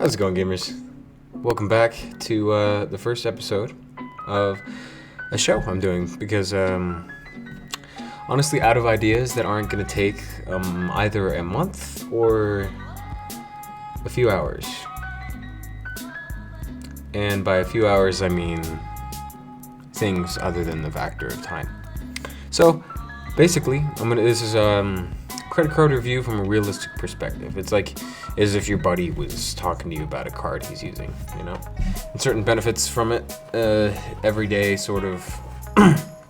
How's it going, gamers? Welcome back to the first episode of a show I'm doing because, honestly, out of ideas that aren't going to take either a month or a few hours. And by a few hours, I mean things other than the factor of time. So, basically, this is credit card review from a realistic perspective. It's like as if your buddy was talking to you about a card he's using, you know? And certain benefits from it, everyday sort of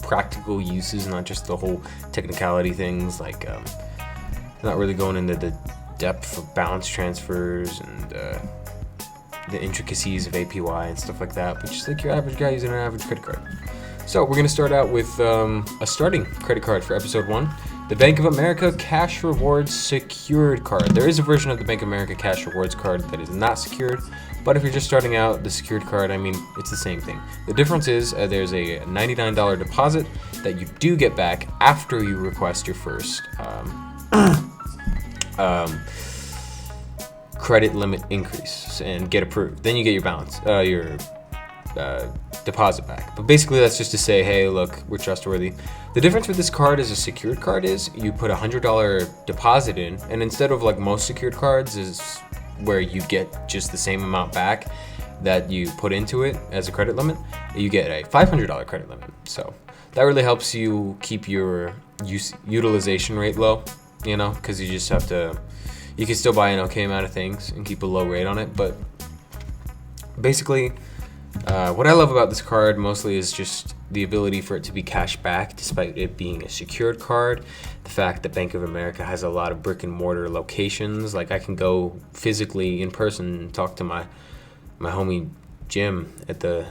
practical uses, not just the whole technicality things, like not really going into the depth of balance transfers and the intricacies of APY and stuff like that, but just like your average guy using an average credit card. So we're going to start out with a starting credit card for episode 1. The Bank of America Cash Rewards Secured Card. There is a version of the Bank of America Cash Rewards card that is not secured, but if you're just starting out, the secured card, I mean, it's the same thing. The difference is there's a $99 deposit that you do get back after you request your first credit limit increase and get approved. Then you get your balance, your deposit back. But basically that's just to say, hey, look, we're trustworthy. The difference with this card as a secured card is you put a $100 deposit in, and instead of like most secured cards is where you get just the same amount back that you put into it as a credit limit, you get a $500 credit limit. So that really helps you keep your utilization rate low, you know, because you just have to, you can still buy an okay amount of things and keep a low rate on it. But basically, what I love about this card mostly is just the ability for it to be cash back despite it being a secured card. The fact that Bank of America has a lot of brick and mortar locations. Like I can go physically in person and talk to my homie Jim at the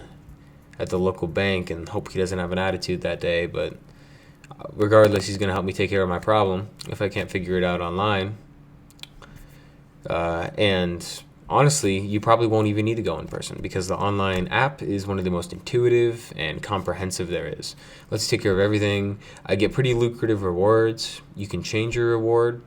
local bank and hope he doesn't have an attitude that day. But regardless, he's going to help me take care of my problem if I can't figure it out online. And honestly, you probably won't even need to go in person because the online app is one of the most intuitive and comprehensive there is. Let's take care of everything. I get pretty lucrative rewards. You can change your reward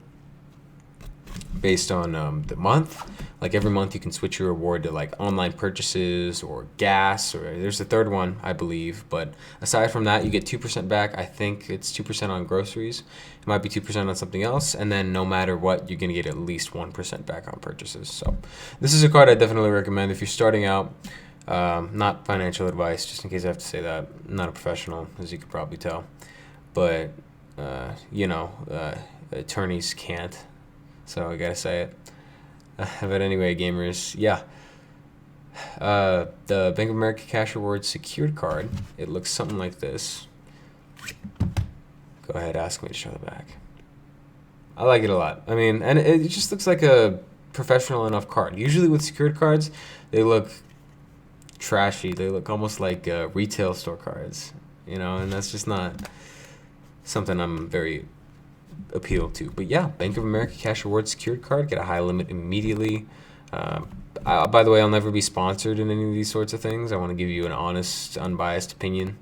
based on the month. Like every month you can switch your reward to like online purchases or gas, or there's a third one, I believe. But aside from that, you get 2% back. I think it's 2% on groceries. It might be 2% on something else. And then no matter what, you're going to get at least 1% back on purchases. So this is a card I definitely recommend if you're starting out. Not financial advice, just in case I have to say that. I'm not a professional, as you could probably tell. But, attorneys can't. So I got to say it. But anyway, gamers, yeah. The Bank of America Cash Rewards secured card, it looks something like this. Go ahead, ask me to show the back. I like it a lot. I mean, and it just looks like a professional enough card. Usually with secured cards, they look trashy. They look almost like retail store cards, you know, and that's just not something I'm very appeal to. But yeah, Bank of America Cash Rewards secured card, get a high limit immediately. By the way, I'll never be sponsored in any of these sorts of things. I want to give you an honest, unbiased opinion,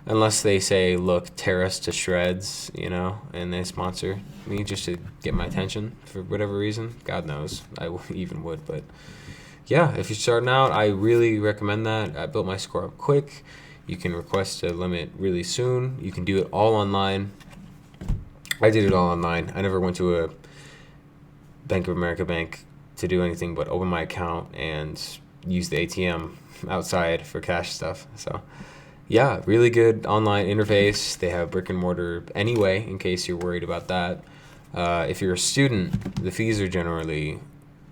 unless they say, look, tear us to shreds, you know, and they sponsor me just to get my attention for whatever reason. God knows I even would. But yeah, if you're starting out, I really recommend that. I built my score up quick. You can request a limit really soon. You can do it all online. I did it all online. I never went to a Bank of America bank to do anything but open my account and use the ATM outside for cash stuff. So yeah, really good online interface. They have brick and mortar anyway, in case you're worried about that. If you're a student, the fees are generally,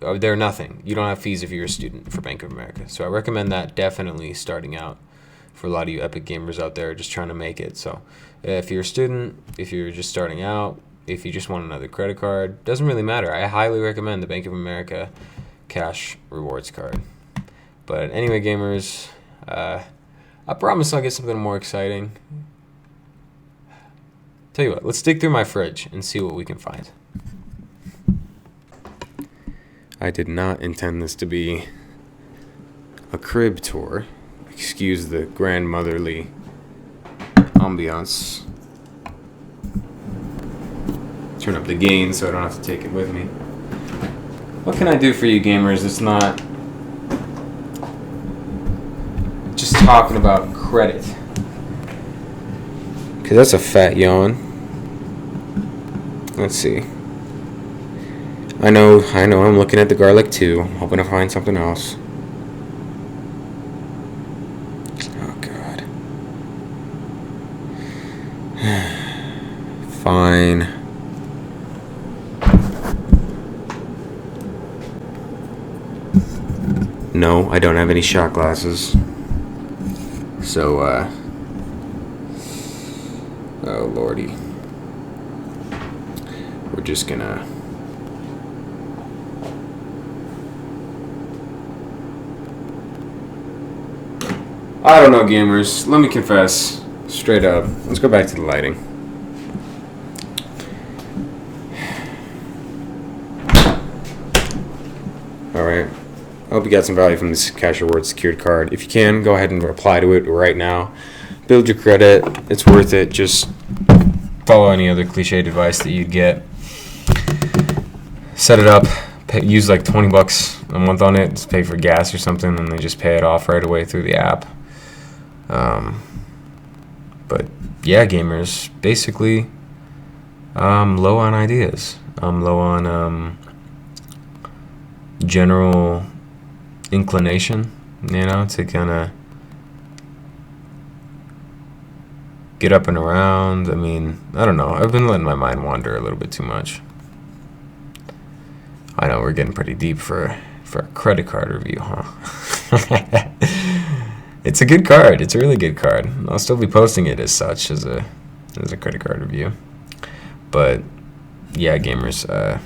they're nothing. You don't have fees if you're a student for Bank of America. So I recommend that definitely starting out for a lot of you Epic gamers out there just trying to make it. So if you're a student, if you're just starting out, if you just want another credit card, doesn't really matter. I highly recommend the Bank of America Cash Rewards card. But anyway, gamers, I promise I'll get something more exciting. Tell you what, let's dig through my fridge and see what we can find. I did not intend this to be a crib tour. Excuse the grandmotherly ambiance. Turn up the gain so I don't have to take it with me. What can I do for you gamers? It's not talking about credit. Because that's a fat yawn. Let's see. I know, I'm looking at the garlic too. I'm hoping to find something else. Oh, God. Fine. No, I don't have any shot glasses. So, oh, Lordy. We're just gonna... I don't know, gamers. Let me confess. Straight up. Let's go back to the lighting. Alright. I hope you got some value from this Cash Reward secured card. If you can, go ahead and apply to it right now. Build your credit. It's worth it. Just follow any other cliched advice that you'd get. Set it up. Use like $20 a month on it. Just pay for gas or something, and then just pay it off right away through the app. But yeah, gamers, basically, I'm low on ideas. I'm low on general inclination, to kind of get up and around. I mean, I don't know. I've been letting my mind wander a little bit too much. I know we're getting pretty deep for a credit card review, huh? It's a good card. It's a really good card. I'll still be posting it as such, as a credit card review. But yeah, gamers, I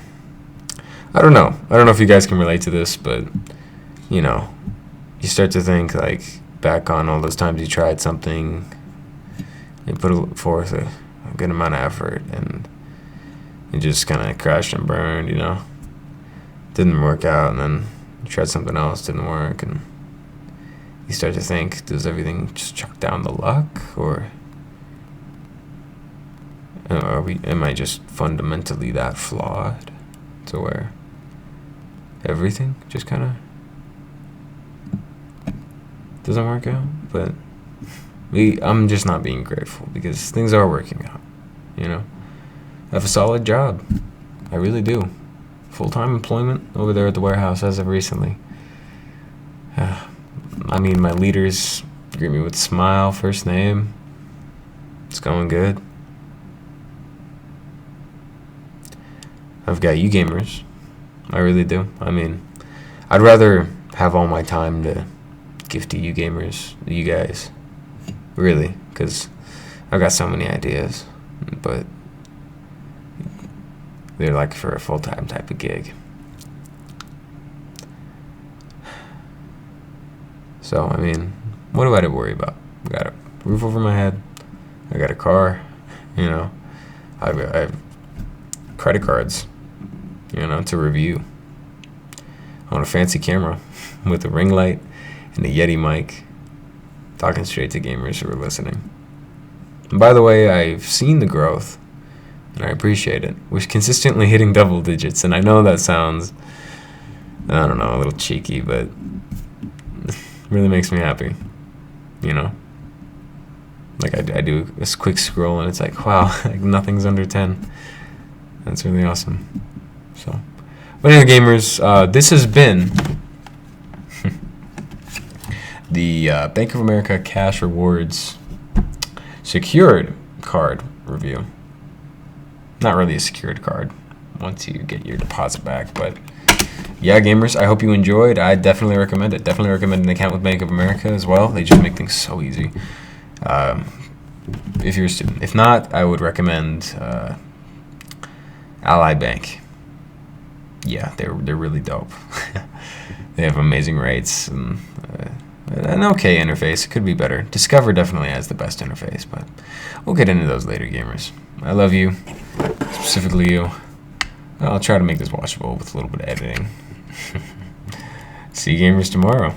don't know. I don't know if you guys can relate to this, but you start to think like back on all those times you tried something, you put forth a good amount of effort, and you just kind of crashed and burned. Didn't work out, and then you tried something else, didn't work, and you start to think, does everything just chuck down the luck, or am I just fundamentally that flawed to where everything just kind of doesn't work out? But I'm just not being grateful, because things are working out. I have a solid job. I really do. Full-time employment over there at the warehouse as of recently. I mean, my leaders greet me with a smile, first name. It's going good. I've got you gamers. I really do. I mean, I'd rather have all my time to give to you gamers, you guys. Really, because I've got so many ideas, but they're like for a full-time type of gig. So, I mean, what do I have to worry about? I got a roof over my head. I got a car. I have credit cards, to review. I want a fancy camera with a ring light and a Yeti mic, talking straight to gamers who are listening. And by the way, I've seen the growth, and I appreciate it. We're consistently hitting double digits, and I know that sounds, I don't know, a little cheeky, but it really makes me happy, Like I do this quick scroll, and it's like, wow, like nothing's under 10. That's really awesome. So, but anyway, gamers, this has been the Bank of America Cash Rewards secured card review. Not really a secured card once you get your deposit back, but yeah, gamers, I hope you enjoyed. I definitely recommend it. Definitely recommend an account with Bank of America as well. They just make things so easy. If you're a student. If not, I would recommend Ally Bank. Yeah, they're really dope. They have amazing rates and an okay interface. It could be better. Discover definitely has the best interface, but we'll get into those later, gamers. I love you, specifically you. I'll try to make this watchable with a little bit of editing. See you gamers tomorrow.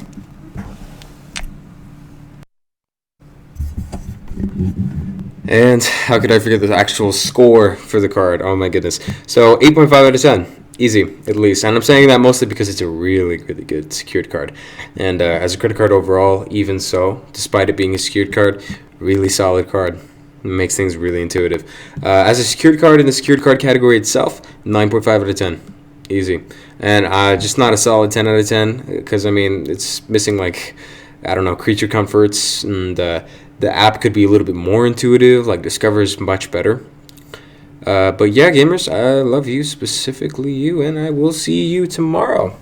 And how could I forget the actual score for the card? Oh my goodness. So 8.5 out of 10. Easy, at least. And I'm saying that mostly because it's a really, really good secured card. And as a credit card overall, even so, despite it being a secured card, really solid card. It makes things really intuitive. As a secured card in the secured card category itself, 9.5 out of 10. Easy. And just not a solid 10 out of 10, because, I mean, it's missing, like, I don't know, creature comforts, and the app could be a little bit more intuitive. Like, Discover is much better. But yeah, gamers, I love you, specifically you, and I will see you tomorrow.